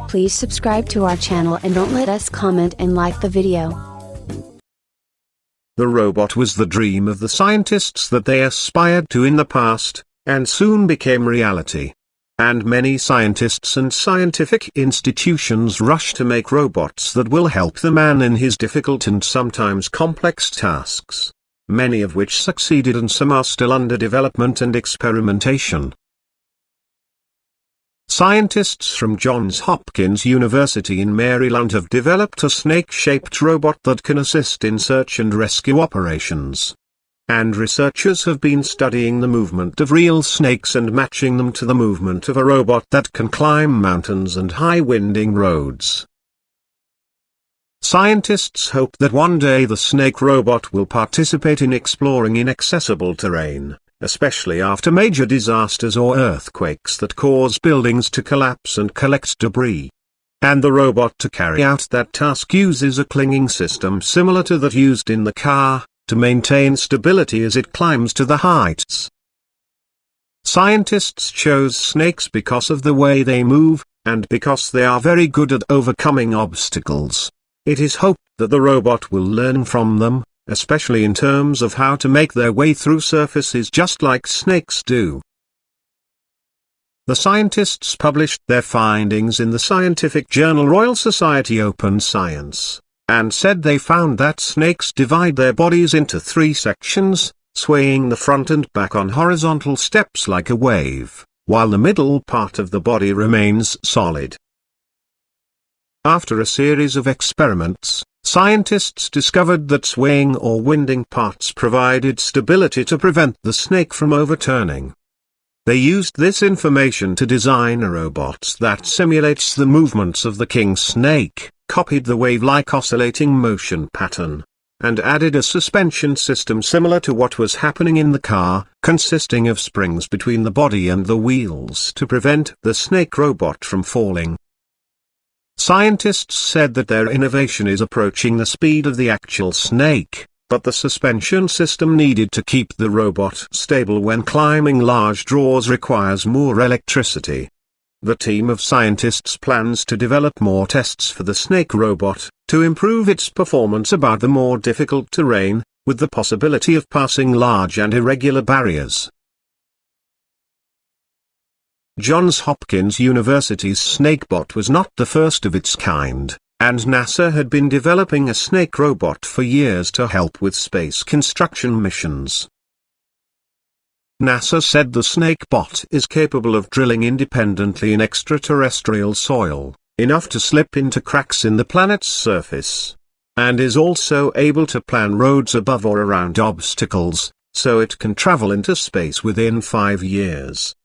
Please subscribe to our channel and don't let us comment and like the video. The robot was the dream of the scientists that they aspired to in the past, and soon became reality. And many scientists and scientific institutions rush to make robots that will help the man in his difficult and sometimes complex tasks, many of which succeeded and some are still under development and experimentation. Scientists from Johns Hopkins University in Maryland have developed a snake-shaped robot that can assist in search and rescue operations. And researchers have been studying the movement of real snakes and matching them to the movement of a robot that can climb mountains and high winding roads. Scientists hope that one day the snake robot will participate in exploring inaccessible terrain, especially after major disasters or earthquakes that cause buildings to collapse and collect debris. And the robot to carry out that task uses a clinging system similar to that used in the car, to maintain stability as it climbs to the heights. Scientists chose snakes because of the way they move, and because they are very good at overcoming obstacles. It is hoped that the robot will learn from them, especially in terms of how to make their way through surfaces just like snakes do. The scientists published their findings in the scientific journal Royal Society Open Science, and said they found that snakes divide their bodies into 3 sections, swaying the front and back on horizontal steps like a wave, while the middle part of the body remains solid. After a series of experiments, scientists discovered that swaying or winding parts provided stability to prevent the snake from overturning. They used this information to design a robot that simulates the movements of the king snake, copied the wave-like oscillating motion pattern, and added a suspension system similar to what was happening in the car, consisting of springs between the body and the wheels to prevent the snake robot from falling. Scientists said that their innovation is approaching the speed of the actual snake, but the suspension system needed to keep the robot stable when climbing large draws requires more electricity. The team of scientists plans to develop more tests for the snake robot, to improve its performance about the more difficult terrain, with the possibility of passing large and irregular barriers. Johns Hopkins University's SnakeBot was not the first of its kind, and NASA had been developing a snake robot for years to help with space construction missions. NASA said the SnakeBot is capable of drilling independently in extraterrestrial soil, enough to slip into cracks in the planet's surface, and is also able to plan roads above or around obstacles, so it can travel into space within 5 years.